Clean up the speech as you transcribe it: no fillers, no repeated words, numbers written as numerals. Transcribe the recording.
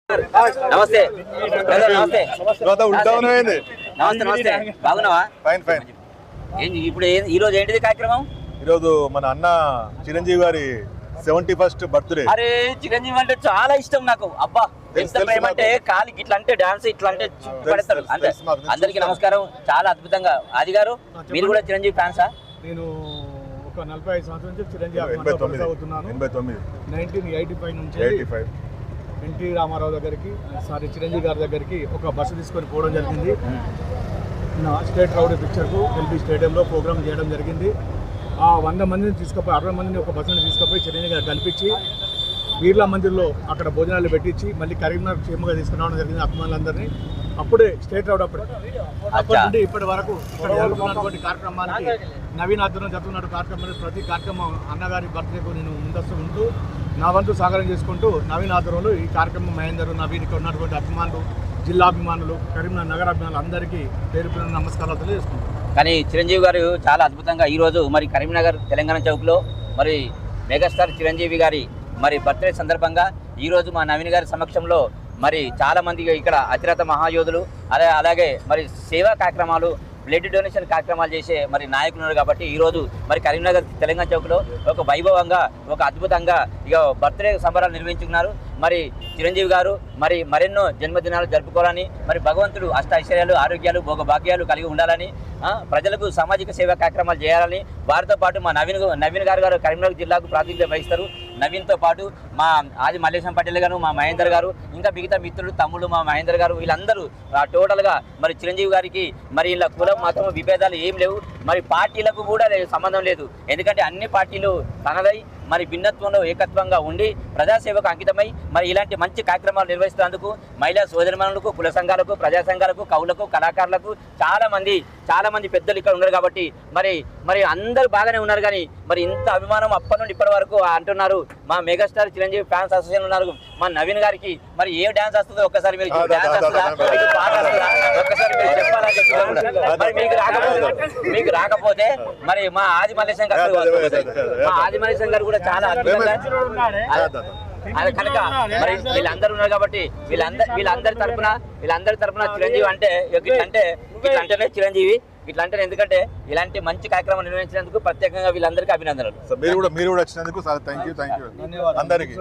నమస్తే నమస్తే నమస్తే బాగున్నావా? Fine fine. ఇప్పుడు ఈ రోజు ఏంటిది కార్యక్రమం? ఈరోజు మన అన్న చిరంజీవి గారి 71st బర్త్డే. అరే చిరంజీవి అంటే చాలా ఇష్టం నాకు. అబ్బా ఎంత ప్రేమ అంటే కాలి ఇట్లా అంటే డాన్స్ ఇట్లా అంటే పడతారు. అందరికి నమస్కారం. చాలా అద్భుతంగా. ఆది గారు మీరు కూడా చిరంజీవి ఫ్యాన్సా? నేను ఒక 45 సంవత్సరాల నుంచి చిరంజీవి అవుతున్నాను. 1985 నుంచి ఎన్టీ రామారావు దగ్గరికి చిరంజీవి గారి దగ్గరికి ఒక బస్సు తీసుకొని పోవడం జరిగింది. నా స్టేట్ రౌడీ పిక్చర్కు ఎల్బీ స్టేడియంలో ప్రోగ్రామ్ చేయడం జరిగింది. ఆ 100 మందిని తీసుకుపోయి 60 మందిని ఒక బస్సుని తీసుకుపోయి చిరంజీవి గారు కల్పించి బిర్లా మందిర్లో అక్కడ భోజనాలు పెట్టించి మళ్ళీ కరీంనగర్ క్షేమంగా తీసుకురావడం జరిగింది అభిమానులందరినీ. అప్పుడే స్టేట్ రౌడ్ అప్పటి నుండి ఇప్పటి వరకు జరుగుతున్నటువంటి కార్యక్రమానికి నవీన్ ఆధ్వర్యం జరుగుతున్న కార్యక్రమానికి ప్రతి కార్యక్రమం అన్నగారి బర్త్డేకు నేను ముందస్తు ఉంటూ నా వంతు సాగరం చేసుకుంటూ నవీన్ ఆధ్వర్యంలో ఈ కార్యక్రమం మహేందర్ నవీన్ ఇక్కడ ఉన్నటువంటి అభిమానులు, జిల్లా అభిమానులు, కరీంనగర్ నగర అభిమానులు అందరికీ పేరు పేరు నమస్కారాలు తెలియజేసుకుంటాం. కానీ చిరంజీవి గారు చాలా అద్భుతంగా ఈరోజు మరి కరీంనగర్ తెలంగాణ చౌక్లో మరి మెగాస్టార్ చిరంజీవి గారి మరి బర్త్డే సందర్భంగా ఈరోజు మా నవీన్ గారి సమక్షంలో మరి చాలామంది ఇక్కడ అతిరథ మహాయోధులు అలాగే మరి సేవా కార్యక్రమాలు, బ్లడ్ డొనేషన్ కార్యక్రమాలు చేసే మరి నాయకులు ఉన్నారు. కాబట్టి ఈరోజు మరి కరీంనగర్ తెలంగాణ చౌక్లో ఒక వైభవంగా ఒక అద్భుతంగా ఇక బర్త్డే సంబరాలు నిర్వహించుకున్నారు. మరి చిరంజీవి గారు మరి మరెన్నో జన్మదినాలు జరుపుకోవాలని, మరి భగవంతుడు అష్ట ఐశ్వర్యాలు, ఆరోగ్యాలు, భోగభాగ్యాలు కలిగి ఉండాలని, ప్రజలకు సామాజిక సేవా కార్యక్రమాలు చేయాలని, వారితో పాటు మా నవీన్ గారు కరీంనగర్ జిల్లాకు ప్రాతినిధ్యం వహిస్తారు. నవీన్తో పాటు మా ఆది మల్లేశం పటేల్ గారు, మా మహేందర్ గారు, ఇంకా మిగతా మిత్రులు తమ్ముళ్ళు మా మహేందర్ గారు, వీళ్ళందరూ టోటల్గా మరి చిరంజీవి గారికి మరి ఇలా కులం మతం విభేదాలు ఏం లేవు. మరి పార్టీలకు కూడా సంబంధం లేదు. ఎందుకంటే అన్ని పార్టీలు తనదై మరి భిన్నత్వంలో ఏకత్వంగా ఉండి ప్రజాసేవకు అంకితమై మరి ఇలాంటి మంచి కార్యక్రమాలు నిర్వహిస్తున్నందుకు మహిళా సోదరిమణులకు, కుల సంఘాలకు, ప్రజా సంఘాలకు, కవులకు, కళాకారులకు చాలా మంది పెద్దలు ఇక్కడ ఉన్నారు. కాబట్టి మరి అందరూ బాగానే ఉన్నారు. కానీ మరి ఇంత అభిమానం అప్పటి నుండి ఇప్పటి వరకు అంటున్నారు. మా మెగాస్టార్ చిరంజీవి ఫ్యాన్స్ అసోసియేషన్ ఉన్నారు. మా నవీన్ గారికి మరి ఏ డాన్స్ వస్తుందో ఒక్కసారి మీరు డాన్స్ వస్తుందా, పాట వస్తుందా ఒక్కసారి మీరు చెప్పాలని చెప్తున్నారు. మరి మీకు రాకపోతే మరి మా ఆది మల్లేశం గారు, మా ఆది మల్లేశం గారు కూడా చాలా అద్భుతంగా అది కనుక మరి వీళ్ళందరూ ఉన్నారు. కాబట్టి వీళ్ళందరి తరపున చిరంజీవి అంటే ఇట్లంటేనే చిరంజీవి ఇట్లంటే, ఎందుకంటే ఇలాంటి మంచి కార్యక్రమం నిర్వహించినందుకు ప్రత్యేకంగా వీళ్ళందరికీ అభినందనలు. మీరు కూడా వచ్చినందుకు థ్యాంక్ యూ అందరికీ.